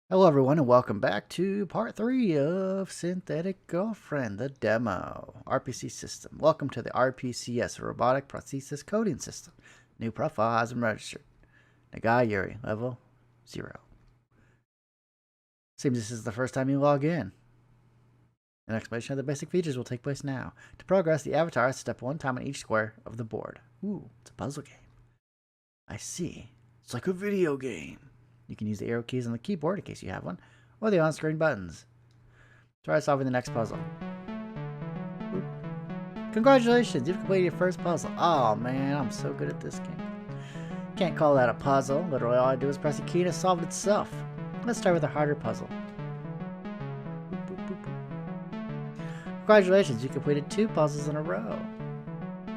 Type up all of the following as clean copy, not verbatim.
Hello, everyone, and welcome back to part 3 of Synthetic Girlfriend, the demo. RPC system. Welcome to the RPCS, Robotic Prosthesis Coding System. New profile has been registered. Nagai Yuri, level 0. Seems this is the first time you log in. An explanation of the basic features will take place now. To progress, the avatar has to step one time on each square of the board. Ooh, it's a puzzle game. I see. It's like a video game. You can use the arrow keys on the keyboard in case you have one, or the on-screen buttons. Try solving the next puzzle. Oop. Congratulations, you've completed your first puzzle. Oh man, I'm so good at this game. Can't call that a puzzle. Literally all I do is press a key and it solved itself. Let's start with a harder puzzle. Boop, boop, boop, boop. Congratulations, you completed 2 puzzles in a row.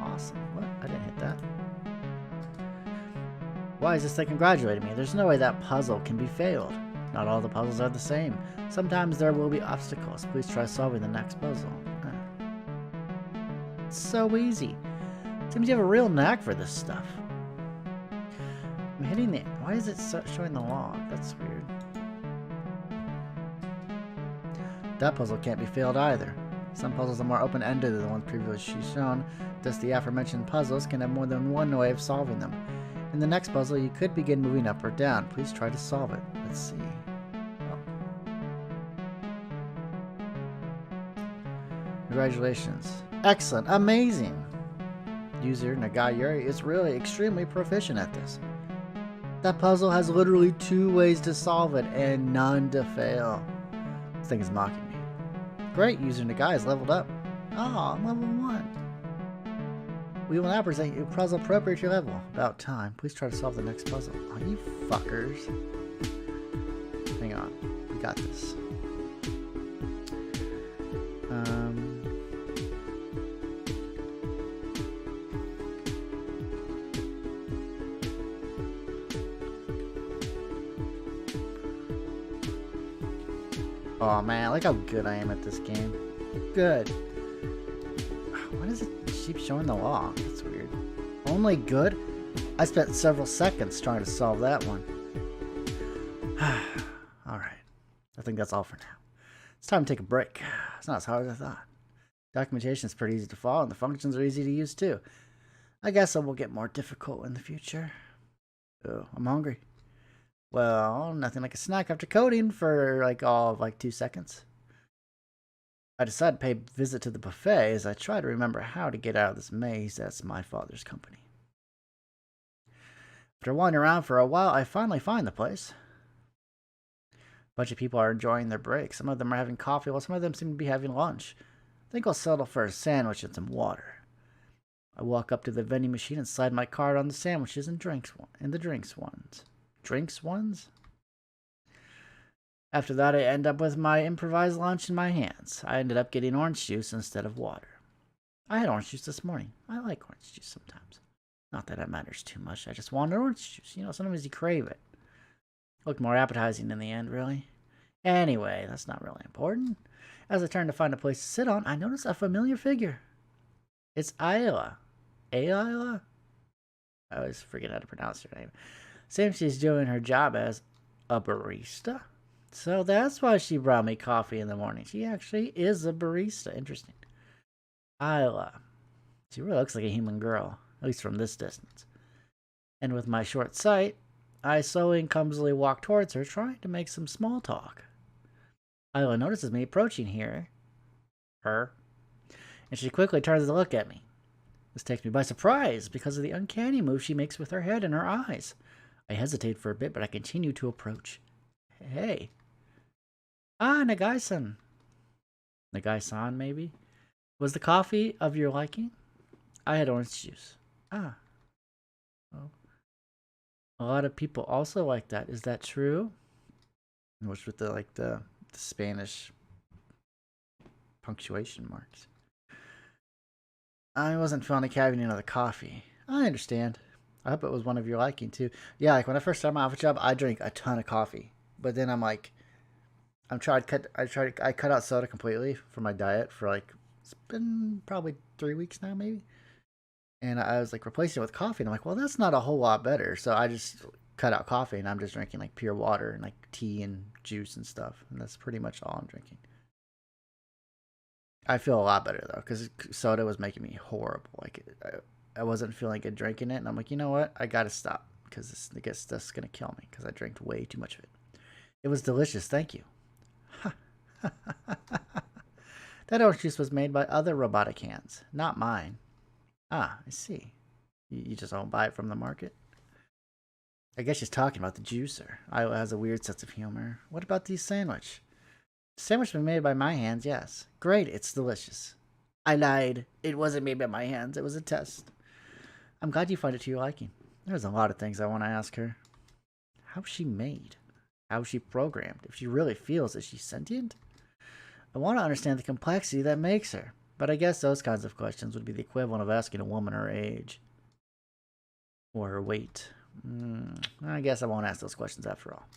Awesome. What? I didn't hit that. Why is this thing congratulating me? There's no way that puzzle can be failed. Not all the puzzles are the same. Sometimes there will be obstacles. Please try solving the next puzzle. It's so easy. Seems you have a real knack for this stuff. I'm hitting the... Why is it showing the log? That's weird. That puzzle can't be failed either. Some puzzles are more open-ended than the ones previously shown. Thus, the aforementioned puzzles can have more than one way of solving them. In the next puzzle, you could begin moving up or down. Please try to solve it. Let's see. Oh. Congratulations. Excellent. Amazing. User Nagai Yuri is really extremely proficient at this. That puzzle has literally 2 ways to solve it and none to fail. This thing is mocking me. Great, user Nagai is leveled up. Oh, I'm level 1. We will now present you a puzzle appropriate to your level. About time. Please try to solve the next puzzle. Oh, you fuckers. Hang on. We got this. Oh man, look how good I am at this game. Good. Why does it keep showing the log? That's weird. Only good? I spent several seconds trying to solve that one. Alright. I think that's all for now. It's time to take a break. It's not as hard as I thought. Documentation is pretty easy to follow, and the functions are easy to use too. I guess it will get more difficult in the future. Oh, I'm hungry. Well, nothing like a snack after coding for all of 2 seconds. I decided to pay a visit to the buffet as I try to remember how to get out of this maze that's my father's company. After wandering around for a while, I finally find the place. A bunch of people are enjoying their break. Some of them are having coffee, while some of them seem to be having lunch. I think I'll settle for a sandwich and some water. I walk up to the vending machine and slide my card on the sandwiches and the drinks ones. Drinks ones? After that, I end up with my improvised lunch in my hands. I ended up getting orange juice instead of water. I had orange juice this morning. I like orange juice sometimes. Not that it matters too much. I just wanted orange juice. You know, sometimes you crave it. Looked more appetizing in the end, really. Anyway, that's not really important. As I turn to find a place to sit on, I notice a familiar figure. It's Ayla. Ayla? I always forget how to pronounce her name. Seems she's doing her job as a barista. So that's why she brought me coffee in the morning. She actually is a barista. Interesting. Ayla. She really looks like a human girl, at least from this distance. And with my short sight, I slowly and clumsily walk towards her, trying to make some small talk. Ayla notices me approaching her, and she quickly turns to look at me. This takes me by surprise because of the uncanny move she makes with her head and her eyes. I hesitate for a bit, but I continue to approach. Hey. Ah, Nagai-san. Nagai-san, maybe? Was the coffee of your liking? I had orange juice. Ah. Oh. A lot of people also like that. Is that true? Which with the Spanish punctuation marks. I wasn't feeling like having another coffee. I understand. I hope it was one of your liking too. Yeah, like when I first started my office job, I drank a ton of coffee. But then I cut out soda completely from my diet for it's been probably 3 weeks now, maybe. And I was replacing it with coffee, and I'm like, well, that's not a whole lot better. So I just cut out coffee and I'm just drinking like pure water and like tea and juice and stuff. And that's pretty much all I'm drinking. I feel a lot better though, because soda was making me horrible. Like I wasn't feeling good drinking it, and I'm like, you know what? I gotta stop because this is gonna kill me because I drank way too much of it. It was delicious, thank you. That orange juice was made by other robotic hands, not mine. Ah, I see. You just don't buy it from the market? I guess she's talking about the juicer. Iowa has a weird sense of humor. What about the sandwich? The sandwich was made by my hands, yes. Great, it's delicious. I lied. It wasn't made by my hands. It was a test. I'm glad you find it to your liking. There's a lot of things I want to ask her. How's she made? How's she programmed? If she really feels, is she sentient? I want to understand the complexity that makes her, but I guess those kinds of questions would be the equivalent of asking a woman her age. Or her weight. I guess I won't ask those questions after all.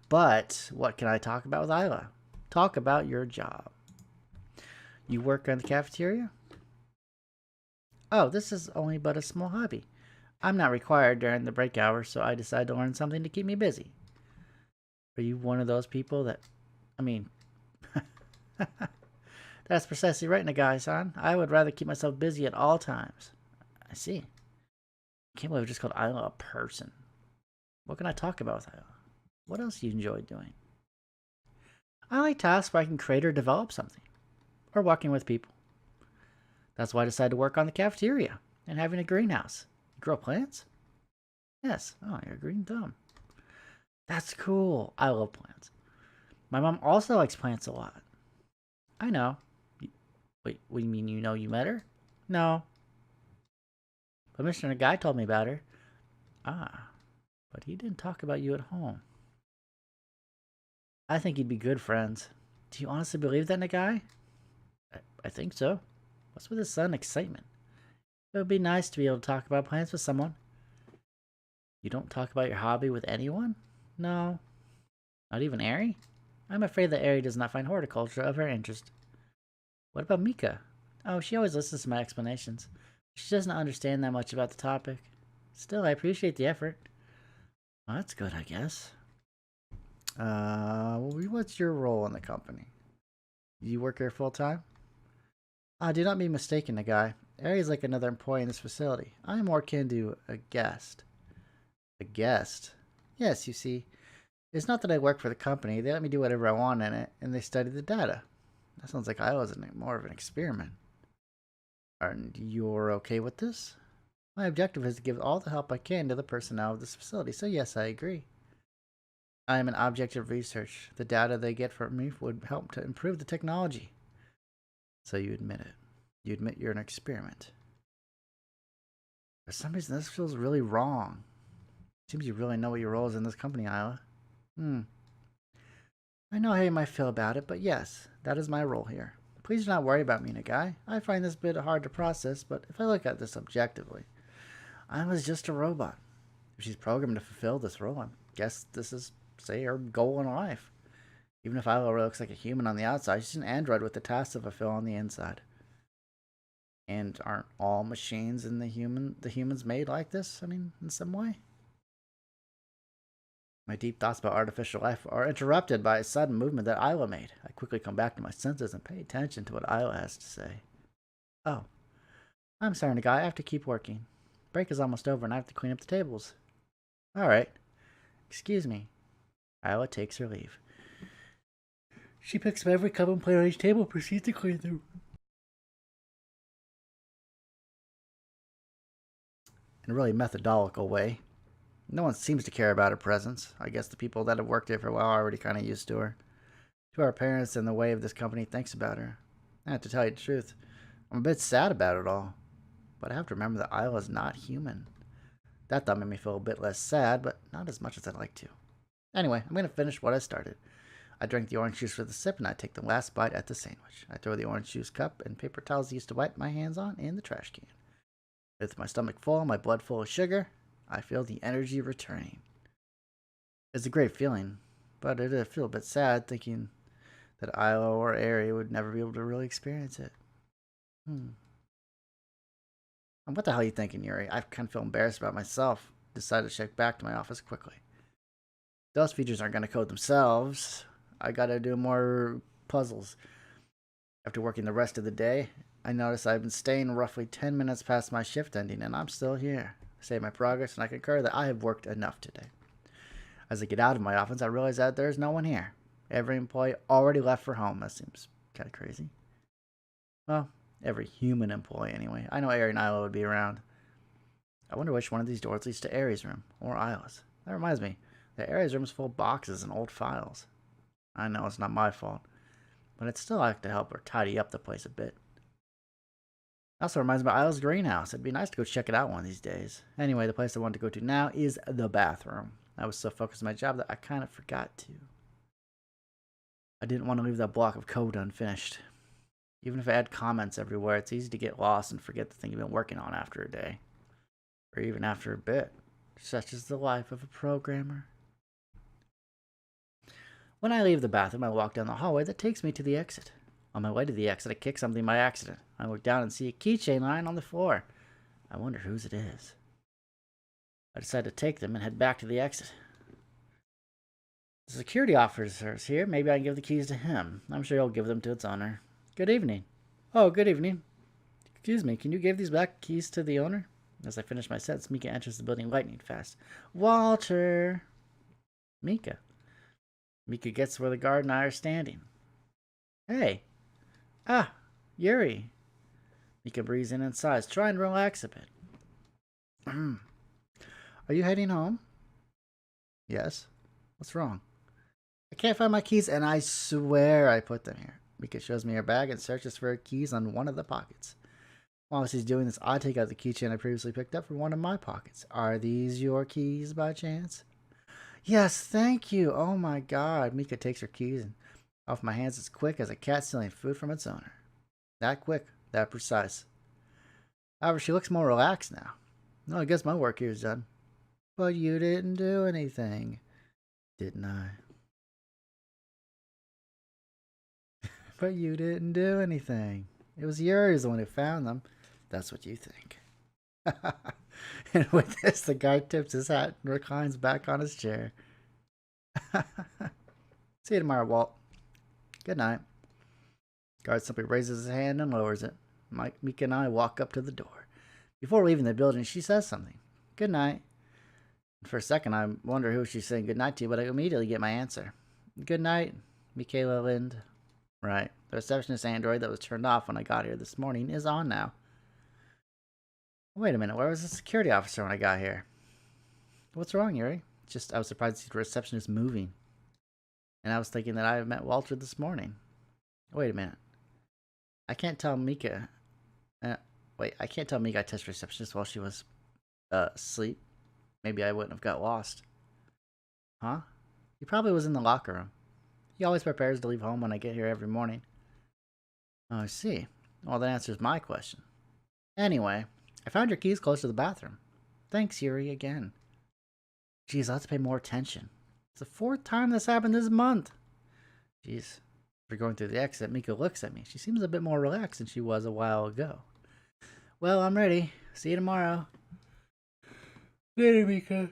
But what can I talk about with Isla? Talk about your job. You work in the cafeteria? Oh, this is only but a small hobby. I'm not required during the break hours, so I decided to learn something to keep me busy. Are you one of those people that... I mean... That's precisely right, Nagai-san. I would rather keep myself busy at all times. I see. I can't believe I just called Isla a person. What can I talk about with Isla? What else do you enjoy doing? I like tasks where I can create or develop something. Or walking with people. That's why I decided to work on the cafeteria and having a greenhouse. You grow plants? Yes. Oh, you're a green thumb. That's cool. I love plants. My mom also likes plants a lot. I know. Wait, what do you mean you know you met her? No. But Mr. Nagai told me about her. Ah, but he didn't talk about you at home. I think you'd be good friends. Do you honestly believe that, Nagai? I think so. What's with this sudden excitement? It would be nice to be able to talk about plants with someone. You don't talk about your hobby with anyone? No. Not even Ari? I'm afraid that Ari does not find horticulture of her interest. What about Mika? Oh, she always listens to my explanations. She doesn't understand that much about the topic. Still, I appreciate the effort. Well, that's good, I guess. What's your role in the company? You work here full-time? Do not be mistaken, Nagai. Ari is like another employee in this facility. I am more akin to a guest. A guest? Yes, you see. It's not that I work for the company. They let me do whatever I want in it, and they study the data. That sounds like I was more of an experiment. And you're okay with this? My objective is to give all the help I can to the personnel of this facility, so yes, I agree. I am an object of research. The data they get from me would help to improve the technology. So you admit it. You admit you're an experiment. For some reason, this feels really wrong. Seems you really know what your role is in this company, Isla. I know how you might feel about it, but yes, that is my role here. Please do not worry about me, Nagai. I find this bit hard to process, but if I look at this objectively, I was just a robot. If she's programmed to fulfill this role, I guess this is, say, her goal in life. Even if Isla looks like a human on the outside, she's an android with the tasks to fulfill on the inside. And aren't all machines and the humans made like this? I mean, in some way? My deep thoughts about artificial life are interrupted by a sudden movement that Isla made. I quickly come back to my senses and pay attention to what Isla has to say. Oh. I'm sorry, Nagai. I have to keep working. Break is almost over and I have to clean up the tables. Alright. Excuse me. Isla takes her leave. She picks up every cup and plate on each table and proceeds to clean them. In a really methodical way. No one seems to care about her presence. I guess the people that have worked here for a while are already kind of used to her. To our parents and the way of this company thinks about her. I have to tell you the truth. I'm a bit sad about it all. But I have to remember that Isla's not human. That thought made me feel a bit less sad, but not as much as I'd like to. Anyway, I'm going to finish what I started. I drank the orange juice with a sip, and I take the last bite at the sandwich. I throw the orange juice cup and paper towels I used to wipe my hands on in the trash can. With my stomach full, my blood full of sugar, I feel the energy returning. It's a great feeling, but I did feel a bit sad thinking that Isla or Ari would never be able to really experience it. And what the hell are you thinking, Yuri? I kind of feel embarrassed about myself. decided to check back to my office quickly. Those features aren't going to code themselves. I got to do more puzzles. After working the rest of the day, I noticed I've been staying roughly 10 minutes past my shift ending, and I'm still here. I save my progress, and I concur that I have worked enough today. As I get out of my office, I realize that there's no one here. Every employee already left for home. That seems kind of crazy. Well, every human employee anyway. I know Ari and Isla would be around. I wonder which one of these doors leads to Ari's room, or Isla's. That reminds me, that Ari's room is full of boxes and old files. I know it's not my fault, but I'd still like to help her tidy up the place a bit. Also reminds me of Isla's greenhouse. It'd be nice to go check it out one of these days. Anyway, the place I want to go to now is the bathroom. I was so focused on my job that I kind of forgot to. I didn't want to leave that block of code unfinished. Even if I had comments everywhere, it's easy to get lost and forget the thing you've been working on after a day. Or even after a bit. Such is the life of a programmer. When I leave the bathroom, I walk down the hallway that takes me to the exit. On my way to the exit, I kick something by accident. I look down and see a keychain lying on the floor. I wonder whose it is. I decide to take them and head back to the exit. The security officer is here. Maybe I can give the keys to him. I'm sure he'll give them to its owner. Good evening. Oh, good evening. Excuse me, can you give these back keys to the owner? As I finish my sentence, Mika enters the building lightning fast. Walter! Mika. Mika gets where the guard and I are standing. Hey. Ah, Yuri. Mika breathes in and sighs. Try and relax a bit. Are you heading home? Yes. What's wrong? I can't find my keys, and I swear I put them here. Mika shows me her bag and searches for her keys on one of the pockets. While she's doing this, I take out the keychain I previously picked up from one of my pockets. Are these your keys by chance? Yes, thank you. Oh my god. Mika takes her keys and off my hands as quick as a cat stealing food from its owner. That quick, that precise. However, she looks more relaxed now. No, I guess my work here is done. But you didn't do anything, didn't I? But you didn't do anything. It was Yuri's the one who found them. That's what you think. And with this, the guy tips his hat and reclines back on his chair. See you tomorrow, Walt. Good night. Guard simply raises his hand and lowers it. Mika and I walk up to the door. Before leaving the building, she says something. Good night. For a second, I wonder who she's saying good night to, but I immediately get my answer. Good night, Michaela Lind. Right. The receptionist android that was turned off when I got here this morning is on now. Wait a minute, where was the security officer when I got here? What's wrong, Yuri? I was surprised to see the receptionist moving. And I was thinking that I met Walter this morning. Wait a minute. I can't tell Mika. I can't tell Mika I touched receptionist while she was asleep. Maybe I wouldn't have got lost. Huh? He probably was in the locker room. He always prepares to leave home when I get here every morning. Oh, I see. Well, that answers my question. Anyway, I found your keys close to the bathroom. Thanks, Yuri, again. Jeez, I'll have to pay more attention. It's the 4th time this happened this month. Jeez. After going through the exit, Mika looks at me. She seems a bit more relaxed than she was a while ago. Well, I'm ready. See you tomorrow. Later, Mika.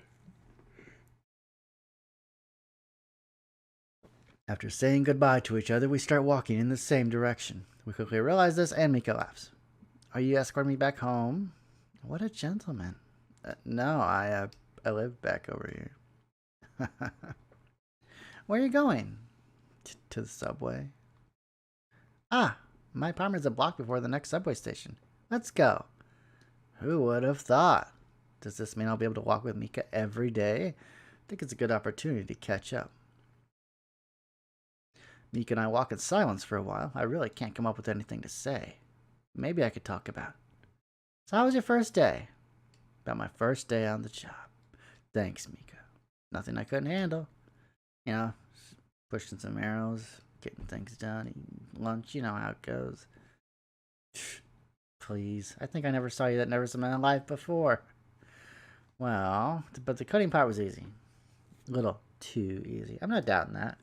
After saying goodbye to each other, we start walking in the same direction. We quickly realize this, and Mika laughs. Are you escorting me back home? What a gentleman. No, I live back over here. Where are you going? To the subway. Ah, my apartment's a block before the next subway station. Let's go. Who would have thought? Does this mean I'll be able to walk with Mika every day? I think it's a good opportunity to catch up. Mika and I walk in silence for a while. I really can't come up with anything to say. Maybe I could talk about. So how was your first day? About my first day on the job. Thanks, Mika. Nothing I couldn't handle. You know, pushing some arrows, getting things done, eating lunch, you know how it goes. Please, I think I never saw you that nervous in my life before. Well, but the cutting part was easy. A little too easy. I'm not doubting that.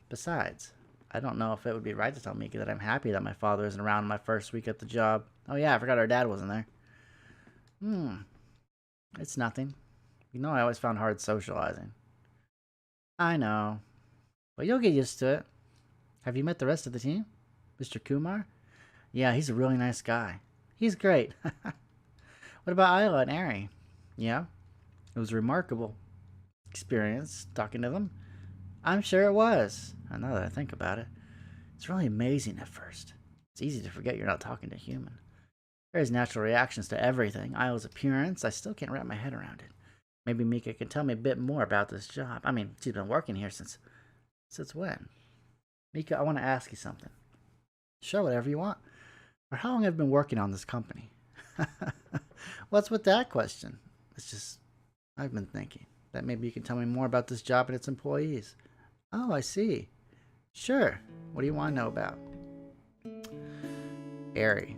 Besides, I don't know if it would be right to tell Mika that I'm happy that my father isn't around my first week at the job. Oh yeah, I forgot our dad wasn't there. It's nothing. You know I always found hard socializing. I know. But you'll get used to it. Have you met the rest of the team? Mr. Kumar? Yeah, he's a really nice guy. He's great. What about Isla and Ari? Yeah, it was a remarkable experience talking to them. I'm sure it was. I know that I think about it. It's really amazing at first. It's easy to forget you're not talking to a human. There's natural reactions to everything. Isla's appearance, I still can't wrap my head around it. Maybe Mika can tell me a bit more about this job. I mean, she's been working here since when? Mika, I want to ask you something. Sure, whatever you want. For how long have you been working on this company? What's with that question? It's just, I've been thinking that maybe you can tell me more about this job and its employees. Oh, I see. Sure. What do you want to know about? Ari.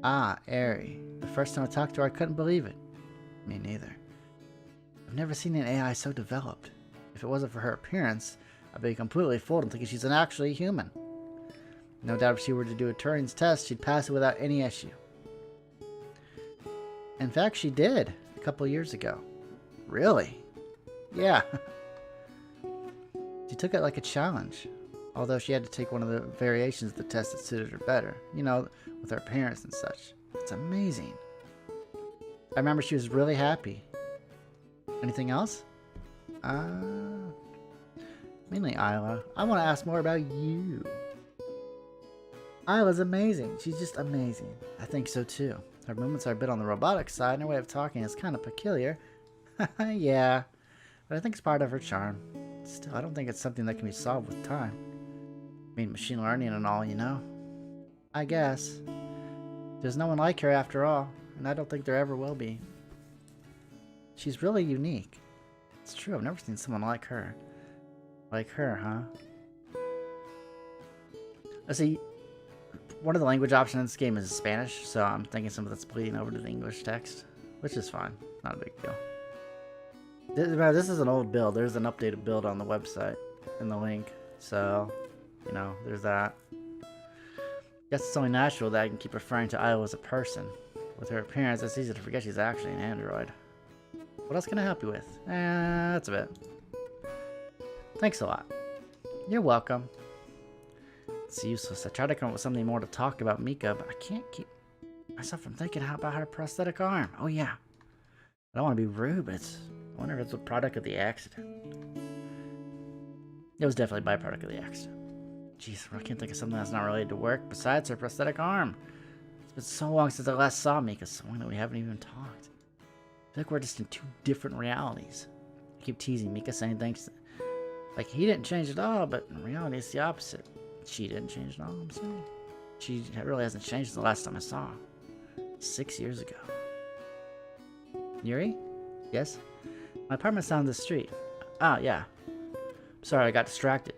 Ah, Ari. The first time I talked to her, I couldn't believe it. Me neither. I've never seen an AI so developed. If it wasn't for her appearance, I'd be completely fooled and thinking she's an actually human. No doubt if she were to do a Turing's test, she'd pass it without any issue. In fact, she did a couple years ago. Really? Yeah. She took it like a challenge, although she had to take one of the variations of the test that suited her better, you know, with her appearance and such. It's amazing. I remember she was really happy. Anything else? Mainly Isla. I want to ask more about you. Isla's amazing. She's just amazing. I think so too. Her movements are a bit on the robotic side, and her way of talking is kind of peculiar. Yeah, but I think it's part of her charm. Still, I don't think it's something that can be solved with time. I mean, machine learning and all, you know? I guess. There's no one like her after all, and I don't think there ever will be. She's really unique. It's true, I've never seen someone like her. Like her, huh? Let's see. One of the language options in this game is Spanish, so I'm thinking some of that's bleeding over to the English text, which is fine. Not a big deal. This is an old build. There's an updated build on the website in the link, so, you know, there's that. Guess it's only natural that I can keep referring to Isla as a person. With her appearance, it's easy to forget she's actually an android. What else can I help you with? That's a bit. Thanks a lot. You're welcome. It's useless. I tried to come up with something more to talk about Mika, but I can't keep myself from thinking about her prosthetic arm. Oh yeah. I don't want to be rude, but I wonder if it's a product of the accident. It was definitely a byproduct of the accident. Jeez, I can't think of something that's not related to work besides her prosthetic arm. It's been so long since I last saw Mika, so long that we haven't even talked. I feel like we're just in two different realities. I keep teasing Mika, saying things like he didn't change at all, but in reality it's the opposite. She didn't change at all, I'm saying. She really hasn't changed since the last time I saw her. 6 years ago. Yuri? Yes? My apartment's down the street. Ah, yeah. Sorry, I got distracted.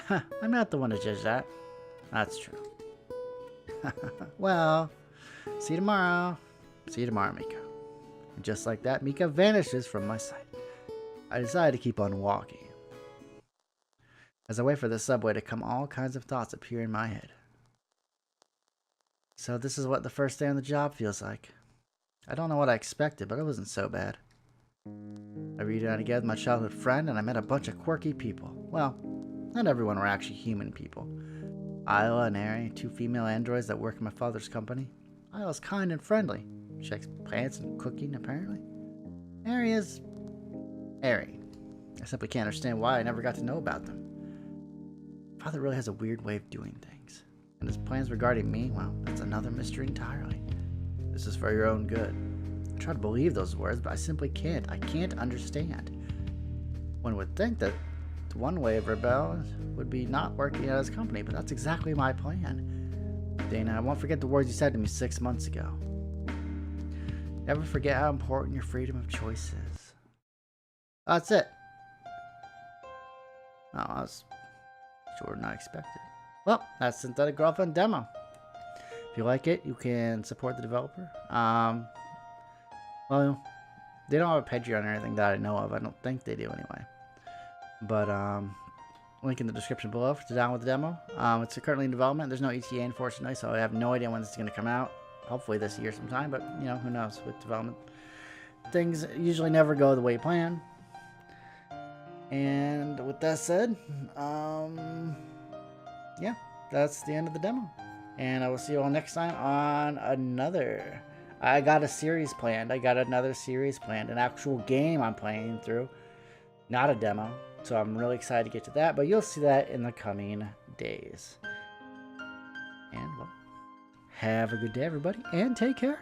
I'm not the one to judge that. That's true. Well, see you tomorrow. See you tomorrow, Mika. And just like that, Mika vanishes from my sight. I decide to keep on walking. As I wait for the subway to come, all kinds of thoughts appear in my head. So this is what the first day on the job feels like. I don't know what I expected, but it wasn't so bad. I reunited again with my childhood friend, and I met a bunch of quirky people. Well, not everyone were actually human people. Isla and Ari, two female androids that work in my father's company. Isla's kind and friendly. She likes plants and cooking, apparently. Ari is Ari. I simply can't understand why I never got to know about them. Father really has a weird way of doing things. And his plans regarding me, well, that's another mystery entirely. This is for your own good. I try to believe those words, but I simply can't. I can't understand. One would think that one way of rebel would be not working at his company, but that's exactly my plan. Dana, I won't forget the words you said to me 6 months ago. Never forget how important your freedom of choice is. That's it. Oh, I was sure not expected. Well, that's Synthetic Girlfriend demo. If you like it, you can support the developer. Well, they don't have a Patreon or anything that I know of. I don't think they do anyway. But link in the description below to download the demo. It's currently in development. There's no ETA, unfortunately, so I have no idea when this is going to come out. Hopefully this year sometime, but you know, who knows with development. things usually never go the way you plan. And with that said, yeah, that's the end of the demo. And I will see you all next time on another. I got a series planned. I got another series planned. An actual game I'm playing through. Not a demo. So I'm really excited to get to that. But you'll see that in the coming days. And, well, have a good day, everybody. And take care.